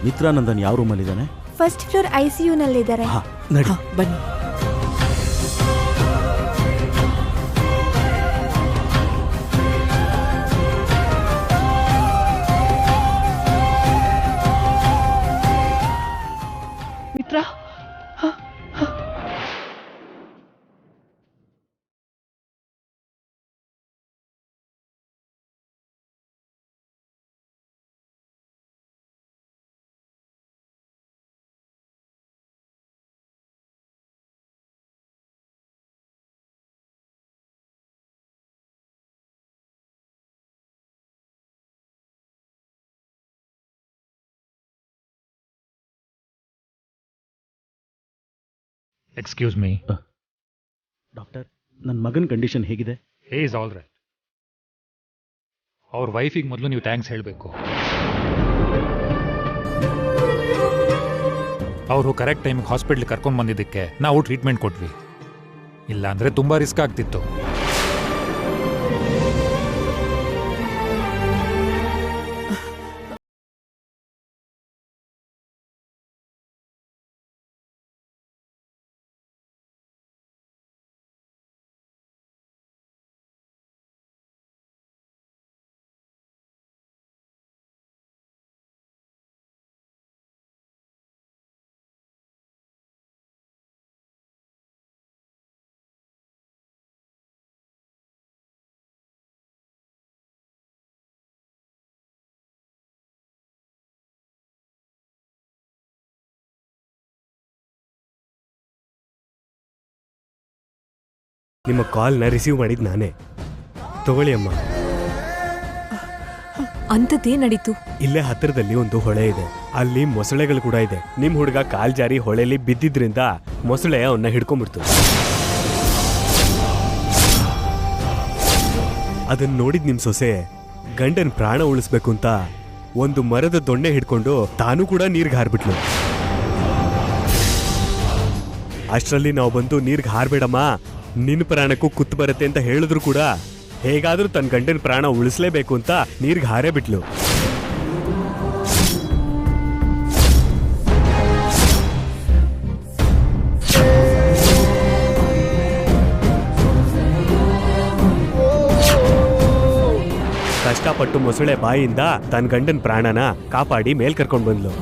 ಮಿತ್ರಾನಂದನ್ ಯಾವ ರೂಮಲ್ಲಿದ್ದಾನೆ? First floor ICU ನಲ್ಲಿದ್ದಾರೆ. ನಡಿ ಬನ್ನಿ. ಮಿತ್ರ, ಎಕ್ಸ್ಕ್ಯೂಸ್ ಮೀ. ಡಾಕ್ಟರ್, ನನ್ನ ಮಗನ ಕಂಡೀಷನ್ ಹೇಗಿದೆ? ಹೇ ಇಸ್ ಆಲ್ ರೈಟ್. ಅವ್ರ ವೈಫಿಗೆ ಮೊದಲು ನೀವು ಥ್ಯಾಂಕ್ಸ್ ಹೇಳಬೇಕು. ಅವರು ಕರೆಕ್ಟ್ ಟೈಮಿಗೆ ಹಾಸ್ಪಿಟ್ಲಿಗೆ ಕರ್ಕೊಂಡು ಬಂದಿದ್ದಕ್ಕೆ ನಾವು ಟ್ರೀಟ್ಮೆಂಟ್ ಕೊಟ್ವಿ. ಇಲ್ಲಾಂದರೆ ತುಂಬ ರಿಸ್ಕ್ ಆಗ್ತಿತ್ತು. ನಿಮ್ಮ ಕಾಲ್ನ ರಿಸೀವ್ ಮಾಡಿದ್ ನಾನೇ. ತಗೊಳ್ಳಿ ಅಮ್ಮ. ಅಂಥದ್ದೇ ನಡೀತು. ಇಲ್ಲೇ ಹತ್ತಿರದಲ್ಲಿ ಒಂದು ಹೊಳೆ ಇದೆ, ಅಲ್ಲಿ ಮೊಸಳೆಗಳು ಕೂಡ ಇದೆ. ನಿಮ್ ಹುಡುಗ ಕಾಲ್ ಜಾರಿ ಹೊಳೆಲಿ ಬಿದ್ದಿದ್ರಿಂದ ಮೊಸಳೆ ಅವನ್ನ ಹಿಡ್ಕೊಂಡ್ಬಿಡ್ತು. ಅದನ್ನ ನೋಡಿದ್ ನಿಮ್ ಸೊಸೆ ಗಂಡನ್ ಪ್ರಾಣ ಉಳಿಸ್ಬೇಕು ಅಂತ ಒಂದು ಮರದ ದೊಣ್ಣೆ ಹಿಡ್ಕೊಂಡು ತಾನು ಕೂಡ ನೀರ್ಗೆ ಹಾರ್ಬಿಟ್ಲು. ಅಷ್ಟರಲ್ಲಿ ನಾವು ಬಂದು ನೀರ್ಗೆ ಹಾರ್ಬೇಡಮ್ಮ, ನಿನ್ನ ಪ್ರಾಣಕ್ಕೂ ಕುತ್ತು ಬರುತ್ತೆ ಅಂತ ಹೇಳಿದ್ರು ಕೂಡ ಹೇಗಾದ್ರೂ ತನ್ನ ಗಂಡನ ಪ್ರಾಣ ಉಳಿಸ್ಲೇಬೇಕು ಅಂತ ನೀರ್ಗೆ ಹಾರೇ ಬಿಟ್ಲು. ಕಷ್ಟಪಟ್ಟು ಮೊಸಳೆ ಬಾಯಿಯಿಂದ ತನ್ನ ಗಂಡನ ಪ್ರಾಣನ ಕಾಪಾಡಿ ಮೇಲ್ ಕರ್ಕೊಂಡು ಬಂದ್ಲು.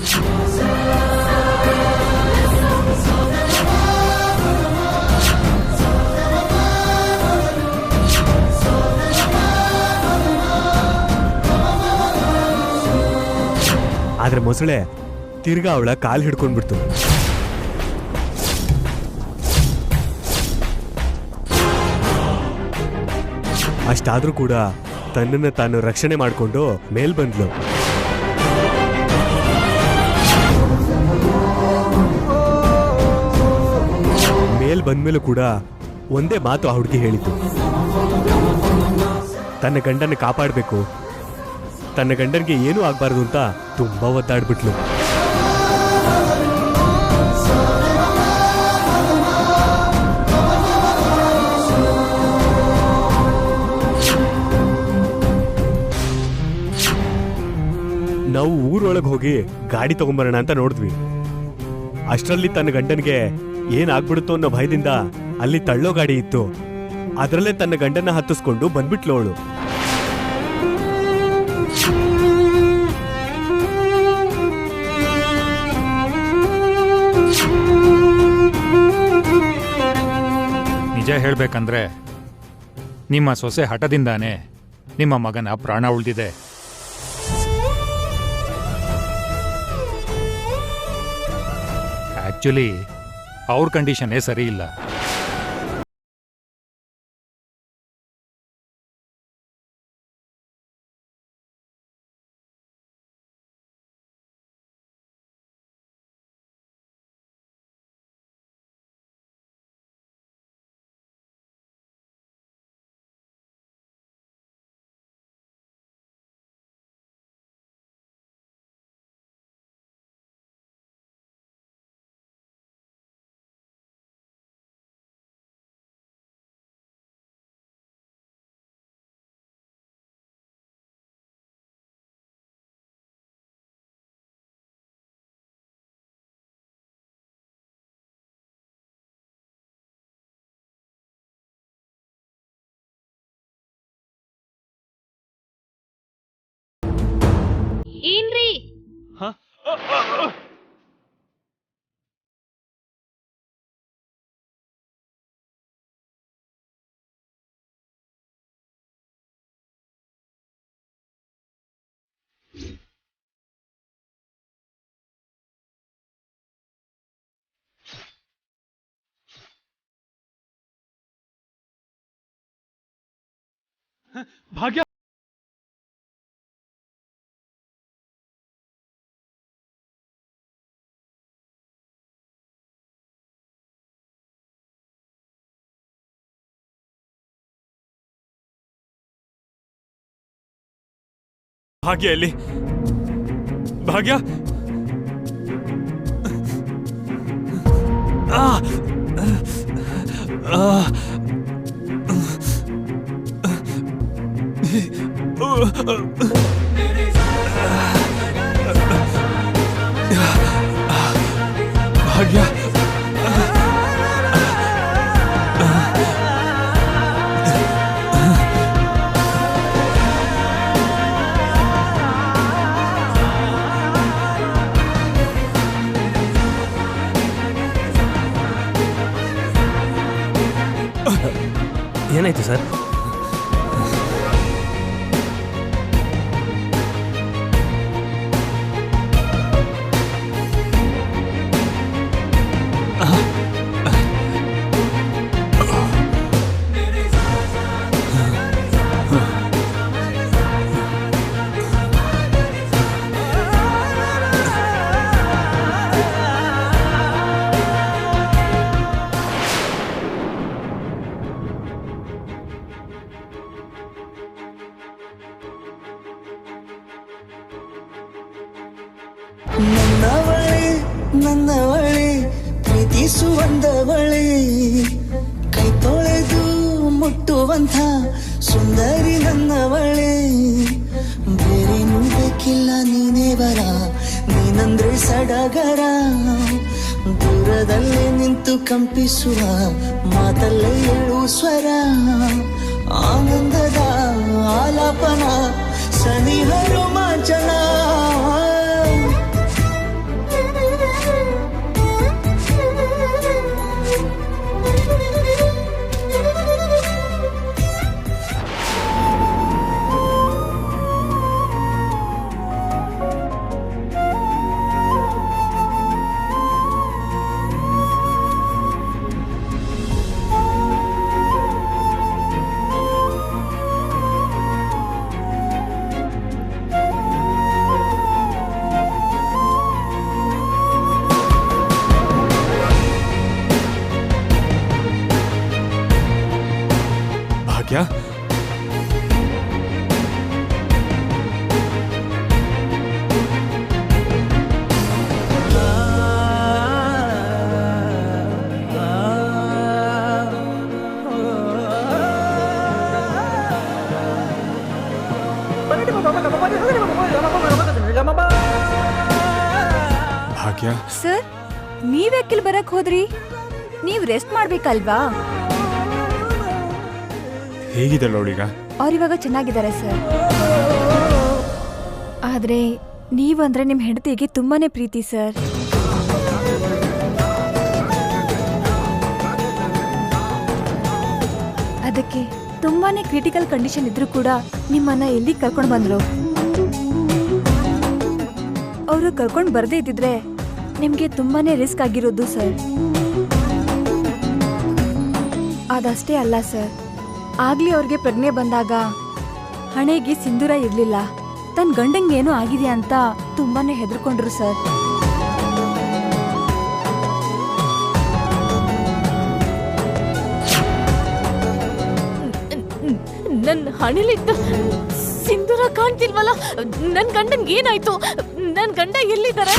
ಆದ್ರೆ ಮೊಸಳೆ ತಿರ್ಗಾ ಅವಳ ಕಾಲ್ ಹಿಡ್ಕೊಂಡ್ಬಿಡ್ತು. ಅಷ್ಟಾದ್ರೂ ಕೂಡ ತನ್ನನ್ನ ತಾನು ರಕ್ಷಣೆ ಮಾಡಿಕೊಂಡು ಮೇಲ್ ಬಂದ್ಲು. ಮೇಲ್ ಬಂದ್ಮೇಲೂ ಕೂಡ ಒಂದೇ ಮಾತು ಆ ಹುಡುಗಿ ಹೇಳಿದ್ದು, ತನ್ನ ಗಂಡನ ಕಾಪಾಡಬೇಕು, ತನ್ನ ಗಂಡನಿಗೆ ಏನೂ ಆಗ್ಬಾರ್ದು ಅಂತ ತುಂಬಾ ಒದ್ದಾಡ್ಬಿಟ್ಲು. ನಾವು ಊರೊಳಗೆ ಹೋಗಿ ಗಾಡಿ ತಗೊಂಬರೋಣ ಅಂತ ನೋಡಿದ್ವಿ. ಅಷ್ಟರಲ್ಲಿ ತನ್ನ ಗಂಡನಿಗೆ ಏನಾಗ್ಬಿಡುತ್ತೋ ಅನ್ನೋ ಭಯದಿಂದ ಅಲ್ಲಿ ತಳ್ಳೋ ಗಾಡಿ ಇತ್ತು, ಅದರಲ್ಲೇ ತನ್ನ ಗಂಡನ ಹತ್ತಿಸ್ಕೊಂಡು ಬಂದ್ಬಿಟ್ಲು ಅವಳು. ನಿಜ ಹೇಳಬೇಕಂದ್ರೆ ನಿಮ್ಮ ಸೊಸೆ ಹಠದಿಂದಾನೇ ನಿಮ್ಮ ಮಗನ ಪ್ರಾಣ ಉಳಿದಿದೆ. ಆಕ್ಚುಲಿ ಅವ್ರ ಕಂಡೀಷನ್ನೇ ಸರಿ ಇಲ್ಲ. ಭಾಗ್ಯ ಭಾಗ್ಯ ಎಲ್ಲಿ? ಭಾಗ್ಯ ಆ! ಆ! ಭಾಗ್ಯ ಏನಾಯ್ತು ಸರ್? ನನ್ನವಳೆ ಪ್ರೀತಿಸುವಂದವಳೆ ಕೈ ತೊಳೆದು ಮುಟ್ಟುವಂಥ ಸುಂದರಿ ನನ್ನವಳೆ ಬೇರೇನೂ ಬೇಕಿಲ್ಲ ನೀನೇ ಬರ ನೀನಂದ್ರೆ ಸಡಗರ ದೂರದಲ್ಲೇ ನಿಂತು ಕಂಪಿಸುವ ಮಾತಲ್ಲೇ ಏಳು ಸ್ವರ ಆನಂದದ ಆಲಾಪನ ಸನಿಹ ರೋಮಾಂಚನ ಭಾಗ್ಯ ಭಾಗ್ಯ ಸರ್ ನೀವ್ಯಾಕಿಲ್ ಬರಕ್ ಹೋದ್ರಿ? ನೀವ್ ರೆಸ್ಟ್ ಮಾಡ್ಬೇಕಲ್ವಾ? ಹೇಗಿದ್ದಲ್ಲ ಅವಳೀಗ? ಅವ್ರಿವಾಗ ಚೆನ್ನಾಗಿದ್ದಾರೆ ಸರ್. ಆದ್ರೆ ನೀವಂದ್ರೆ ನಿಮ್ ಹೆಂಡತಿಗೆ ತುಂಬಾನೇ ಪ್ರೀತಿ ಸರ್. ಅದಕ್ಕೆ ತುಂಬಾನೇ ಕ್ರಿಟಿಕಲ್ ಕಂಡೀಷನ್ ಇದ್ರೂ ಕೂಡ ನಿಮ್ಮನ್ನ ಎಲ್ಲಿ ಕರ್ಕೊಂಡು ಬಂದ್ರು. ಅವರು ಕರ್ಕೊಂಡು ಬರ್ದೇ ಇದ್ದಿದ್ರೆ ನಿಮ್ಗೆ ತುಂಬಾನೇ ರಿಸ್ಕ್ ಆಗಿರೋದು ಸರ್. ಅದಷ್ಟೇ ಅಲ್ಲ ಸರ್, ಆಗ್ಲಿ ಅವ್ರಿಗೆ ಪ್ರಜ್ಞೆ ಬಂದಾಗ ಹಣೆಗೆ ಸಿಂಧೂರ ಇರ್ಲಿಲ್ಲ. ತನ್ನ ಗಂಡಂಗೆ ಏನೋ ಆಗಿದೆಯಾ ಅಂತ ತುಂಬಾನೇ ಹೆದರ್ಕೊಂಡ್ರು ಸರ್. ನನ್ನ ಹಣೆಲಿದ್ದ ಸಿಂಧೂರ ಕಾಣ್ತಿಲ್ವಲ್ಲ? ನನ್ ಗಂಡನ್ಗೆ ಏನಾಯ್ತು? ನನ್ ಗಂಡ ಎಲ್ಲಿದ್ದಾರೆ?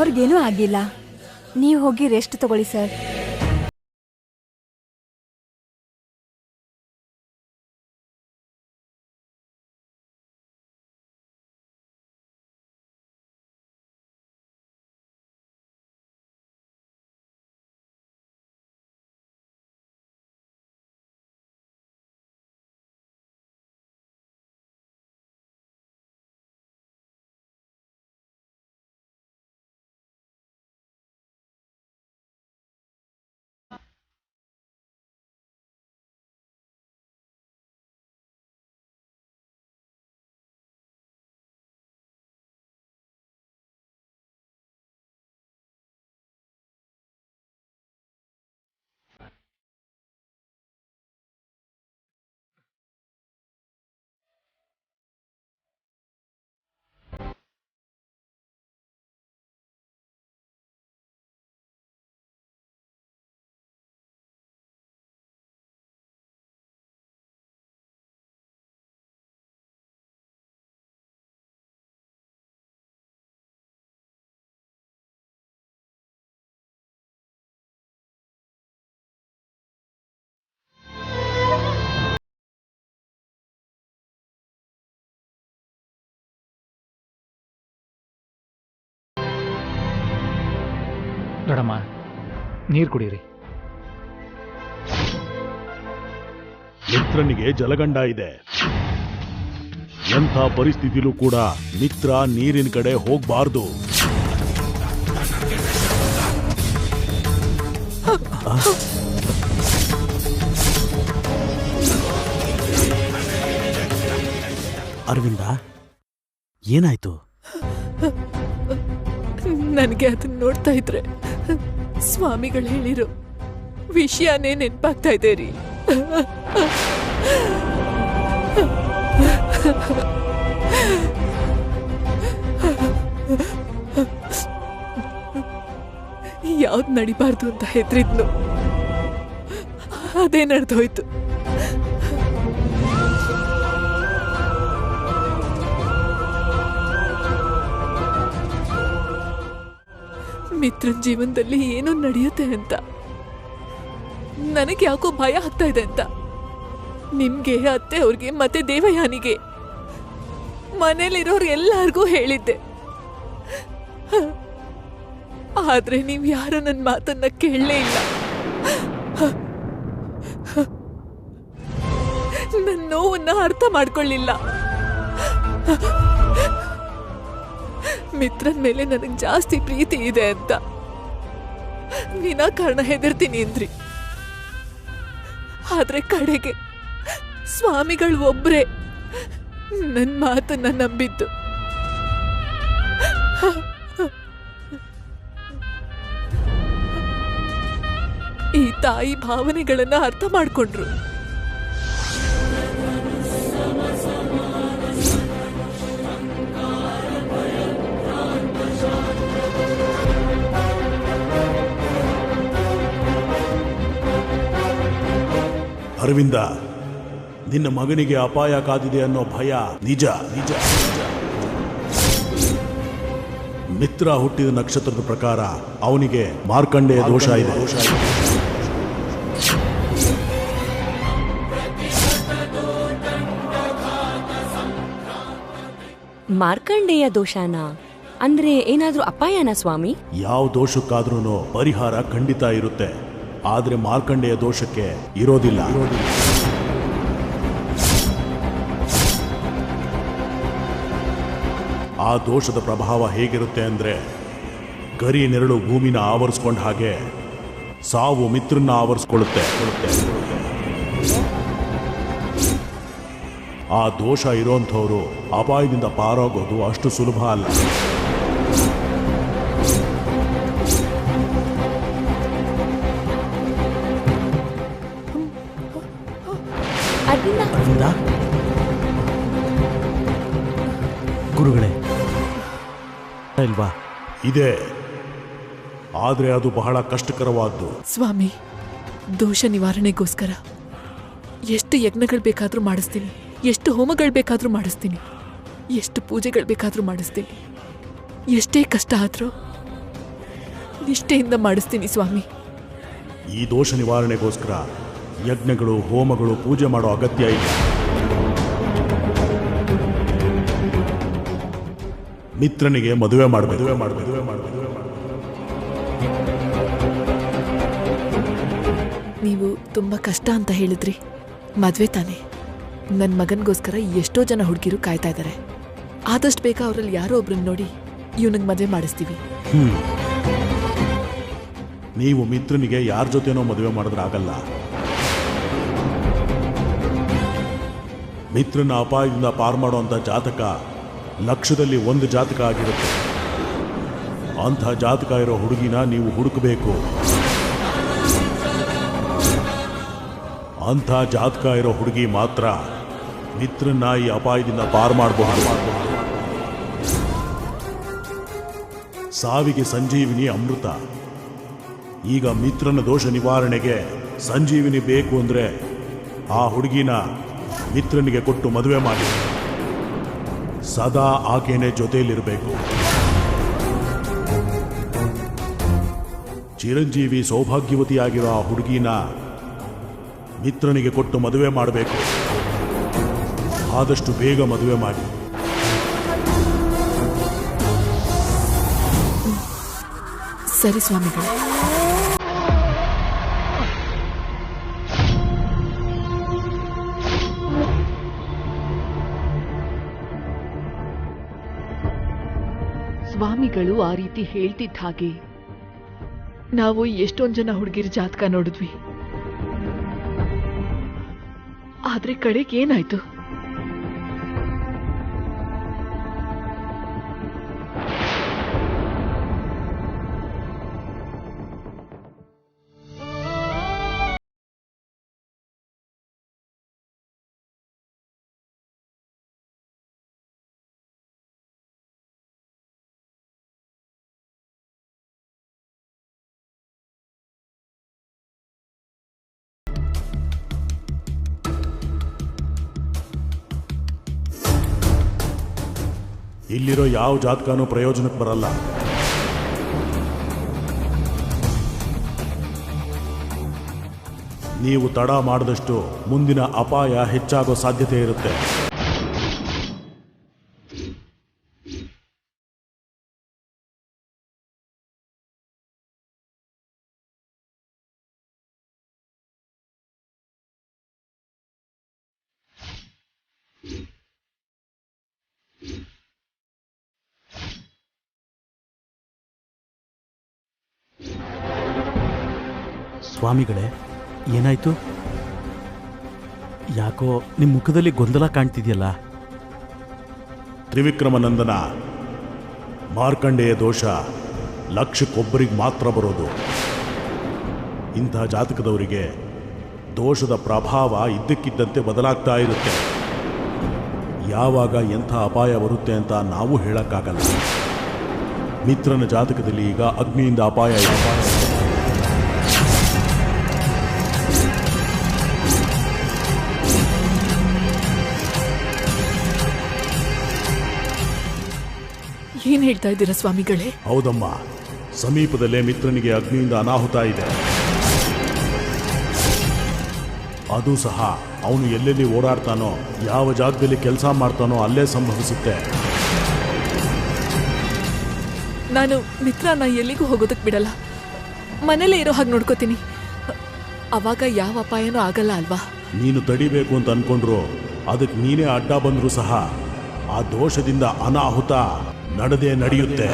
ಅವ್ರಿಗೇನೂ ಆಗಿಲ್ಲ. ನೀವು ಹೋಗಿ ರೆಸ್ಟ್ ತಗೊಳ್ಳಿ ಸರ್. ದೊಡಮ್ಮ, ನೀರು ಕುಡೀರಿ. ಮಿತ್ರನಿಗೆ ಜಲಗಂಡ ಇದೆ. ಎಂಥ ಪರಿಸ್ಥಿತಿಲೂ ಕೂಡ ಮಿತ್ರ ನೀರಿನ ಕಡೆ ಹೋಗ್ಬಾರ್ದು. ಅರವಿಂದ, ಏನಾಯ್ತು? ನನಗೆ ಅದನ್ನ ನೋಡ್ತಾ ಇದ್ರೆ ಸ್ವಾಮಿಗಳು ಹೇಳಿರೋ ವಿಷಯನೇ ನೆನಪಾಗ್ತಾ ಇದೆ ರೀ. ಯಾವ್ದು ನಡಿಬಾರ್ದು ಅಂತ ಹೆದ್ರಿದ್ನು, ಅದೇ ನಡೆದೋಯ್ತು. ಮಿತ್ರನ್ ಜೀವನದಲ್ಲಿ ಏನೋ ನಡೆಯುತ್ತೆ ಅಂತ ನನಗೆ ಯಾಕೋ ಭಯ ಆಗ್ತಾ ಇದೆ ಅಂತ ನಿಮ್ಗೆ, ಅತ್ತೆ ಅವ್ರಿಗೆ ಮತ್ತೆ ದೇವಯಾನಿಗೆ, ಮನೇಲಿರೋರು ಎಲ್ಲಾರ್ಗೂ ಹೇಳಿದ್ದೆ. ಆದ್ರೆ ನೀವ್ ಯಾರು ನನ್ನ ಮಾತನ್ನ ಕೇಳಲೇ ಇಲ್ಲ. ನನ್ನ ನೋವನ್ನ ಅರ್ಥ ಮಾಡ್ಕೊಳ್ಳಿಲ್ಲ. ಮಿತ್ರನ್ ಮೇಲೆ ನನಗೆ ಜಾಸ್ತಿ ಪ್ರೀತಿ ಇದೆ ಅಂತ ವಿನಾಕಾರಣ ಹೆದರ್ತೀನಿ ಅಂದ್ರಿ. ಆದ್ರೆ ಕಡೆಗೆ ಸ್ವಾಮಿಗಳು ಒಬ್ರೇ ನನ್ನ ಮಾತನ್ನ ನಂಬಿದ್ದು. ಈ ತಾಯಿ ಭಾವನೆಗಳನ್ನ ಅರ್ಥ ಮಾಡ್ಕೊಂಡ್ರು. ಅರವಿಂದ, ನಿನ್ನ ಮಗನಿಗೆ ಅಪಾಯ ಕಾದಿದೆ ಅನ್ನೋ ಭಯ ನಿಜ ನಿಜ. ಮಿತ್ರ ಹುಟ್ಟಿದ ನಕ್ಷತ್ರದ ಪ್ರಕಾರ ಅವನಿಗೆ ಮಾರ್ಕಂಡೇಯ ದೋಷ ಇದೆ. ಮಾರ್ಕಂಡೇಯ ದೋಷನ ಅಂದ್ರೆ ಏನಾದ್ರೂ ಅಪಾಯನ ಸ್ವಾಮಿ? ಯಾವ ದೋಷಕ್ಕಾದ್ರೂ ಪರಿಹಾರ ಖಂಡಿತ ಇರುತ್ತೆ, ಆದ್ರೆ ಮಾರ್ಕಂಡೇಯ ದೋಷಕ್ಕೆ ಇರೋದಿಲ್ಲ. ಆ ದೋಷದ ಪ್ರಭಾವ ಹೇಗಿರುತ್ತೆ ಅಂದ್ರೆ, ಗರಿ ನೆರಳು ಭೂಮಿನ ಆವರಿಸ್ಕೊಂಡ ಹಾಗೆ ಸಾವು ಮಿತ್ರನ್ನ ಆವರಿಸ್ಕೊಳ್ಳುತ್ತೆ. ಆ ದೋಷ ಇರೋಂಥವ್ರು ಅಪಾಯದಿಂದ ಪಾರಾಗೋದು ಅಷ್ಟು ಸುಲಭ ಅಲ್ಲ. ಅರವಿಂದ, ಗುರುಗಳೇ ಇಲ್ವಾ? ಇದೆ, ಆದ್ರೆ ಅದು ಬಹಳ ಕಷ್ಟಕರವಾದ್ದು. ಸ್ವಾಮಿ, ದೋಷ ನಿವಾರಣೆಗೋಸ್ಕರ ಎಷ್ಟು ಯಜ್ಞಗಳು ಬೇಕಾದ್ರೂ ಮಾಡಿಸ್ತೀನಿ, ಎಷ್ಟು ಹೋಮಗಳು ಬೇಕಾದ್ರೂ ಮಾಡಿಸ್ತೀನಿ, ಎಷ್ಟು ಪೂಜೆಗಳು ಬೇಕಾದ್ರೂ ಮಾಡಿಸ್ತೀನಿ. ಎಷ್ಟೇ ಕಷ್ಟ ಆದ್ರೂ ನಿಷ್ಠೆಯಿಂದ ಮಾಡಿಸ್ತೀನಿ ಸ್ವಾಮಿ. ಈ ದೋಷ ನಿವಾರಣೆಗೋಸ್ಕರ ಯಜ್ಞಗಳು, ಹೋಮಗಳು, ಪೂಜೆ ಮಾಡೋ ಅಗತ್ಯ ಇಲ್ಲ. ಮಿತ್ರನಿಗೆ ಮದುವೆ ಮಾಡಬೇಕು. ನೀವು ತುಂಬ ಕಷ್ಟ ಅಂತ ಹೇಳಿದ್ರಿ. ಮದುವೆ ತಾನೆ. ನನ್ನ ಮಗನಿಗೋಸ್ಕರ ಎಷ್ಟೋ ಜನ ಹುಡುಗಿರು ಕಾಯ್ತಾ ಇದ್ದಾರೆ. ಆದಷ್ಟು ಬೇಗ ಅವರಲ್ಲಿ ಯಾರೋ ಒಬ್ರನ್ನ ನೋಡಿ ಇವನಿಗೆ ಮದುವೆ ಮಾಡಿಸ್ತೀವಿ. ನೀವು ಮಿತ್ರನಿಗೆ ಯಾರ ಜೊತೆನೋ ಮದುವೆ ಮಾಡಿದ್ರೆ ಆಗಲ್ಲ. ಮಿತ್ರನ ಅಪಾಯದಿಂದ ಪಾರು ಮಾಡುವಂಥ ಜಾತಕ ಲಕ್ಷದಲ್ಲಿ ಒಂದು ಜಾತಕ ಆಗಿರುತ್ತೆ. ಅಂಥ ಜಾತಕ ಇರೋ ಹುಡುಗಿನ ನೀವು ಹುಡುಕಬೇಕು. ಅಂಥ ಜಾತಕ ಇರೋ ಹುಡುಗಿ ಮಾತ್ರ ಮಿತ್ರನ ಈ ಅಪಾಯದಿಂದ ಪಾರು ಮಾಡಬಹುದು. ಸಾವಿಗೆ ಸಂಜೀವಿನಿ ಅಮೃತ. ಈಗ ಮಿತ್ರನ ದೋಷ ನಿವಾರಣೆಗೆ ಸಂಜೀವಿನಿ ಬೇಕು ಅಂದ್ರೆ ಆ ಹುಡುಗಿನ ಮಿತ್ರನಿಗೆ ಕೊಟ್ಟು ಮದುವೆ ಮಾಡಿ ಸದಾ ಆಕೆನೇ ಜೊತೆಯಲ್ಲಿರಬೇಕು. ಚಿರಂಜೀವಿ ಸೌಭಾಗ್ಯವತಿಯಾಗಿರೋ ಆ ಹುಡುಗಿನ ಮಿತ್ರನಿಗೆ ಕೊಟ್ಟು ಮದುವೆ ಮಾಡಬೇಕು. ಆದಷ್ಟು ಬೇಗ ಮದುವೆ ಮಾಡಿ. ಸರಿ ಸ್ವಾಮಿಗಳೇ. ಸ್ವಾಮಿಗಳು ಆ ರೀತಿ ಹೇಳ್ತಿದ್ದ ಹಾಗೆ ನಾವು ಎಷ್ಟೊಂದು ಜನ ಹುಡುಗಿರ ಜಾತಕ ನೋಡಿದ್ವಿ. ಆದ್ರೆ ಕಡೆಗೆ ಏನಾಯ್ತು? ಇಲ್ಲಿರೋ ಯಾವ ಜಾತಕನೂ ಪ್ರಯೋಜನಕ್ಕೆ ಬರಲ್ಲ. ನೀವು ತಡ ಮಾಡಿದಷ್ಟು ಮುಂದಿನ ಅಪಾಯ ಹೆಚ್ಚಾಗೋ ಸಾಧ್ಯತೆ ಇರುತ್ತೆ. ಸ್ವಾಮಿಗಳೇ, ಏನಾಯ್ತು? ಯಾಕೋ ನಿಮ್ಮ ಮುಖದಲ್ಲಿ ಗೊಂದಲ ಕಾಣ್ತಿದೆಯಲ್ಲ? ತ್ರಿವಿಕ್ರಮನಂದನ, ಮಾರ್ಕಂಡೇಯ ದೋಷ ಲಕ್ಷಕ್ಕೊಬ್ಬರಿಗೆ ಮಾತ್ರ ಬರೋದು. ಇಂಥ ಜಾತಕದವರಿಗೆ ದೋಷದ ಪ್ರಭಾವ ಇದ್ದಕ್ಕಿದ್ದಂತೆ ಬದಲಾಗ್ತಾ ಇರುತ್ತೆ. ಯಾವಾಗ ಎಂಥ ಅಪಾಯ ಬರುತ್ತೆ ಅಂತ ನಾವು ಹೇಳಕ್ಕಾಗಲ್ಲ. ಮಿತ್ರನ ಜಾತಕದಲ್ಲಿ ಈಗ ಅಗ್ನಿಯಿಂದ ಅಪಾಯ ಇದೆ. ಏನ್ ಹೇಳ್ತಾ ಇದ್ದೀರಾ ಸ್ವಾಮಿಗಳೇ? ಹೌದಮ್ಮ, ಸಮೀಪದಲ್ಲೇ ಮಿತ್ರನಿಗೆ ಅಗ್ನಿಯಿಂದ ಅನಾಹುತ ಇದೆ. ಅದು ಸಹ ಅವನು ಎಲ್ಲೆಲ್ಲಿ ಓಡಾಡ್ತಾನೋ, ಯಾವ ಜಾಗದಲ್ಲಿ ಕೆಲಸ ಮಾಡ್ತಾನೋ ಅಲ್ಲೇ ಸಂಭವಿಸುತ್ತೆ. ನಾನು ಮಿತ್ರನ ಎಲ್ಲಿಗೂ ಹೋಗೋದಕ್ಕೆ ಬಿಡಲ್ಲ. ಮನೇಲೇ ಇರೋ ಹಾಗೆ ನೋಡ್ಕೋತೀನಿ. ಅವಾಗ ಯಾವ ಅಪಾಯನೂ ಆಗಲ್ಲ ಅಲ್ವಾ? ನೀನು ತಡಿಬೇಕು ಅಂತ ಅನ್ಕೊಂಡ್ರು ಅದಕ್ಕೆ ನೀನೇ ಅಡ್ಡ ಬಂದರೂ ಸಹ ಆ ದೋಷದಿಂದ ಅನಾಹುತ ನಡೆದೇ ನಡೆಯುತ್ತೆ.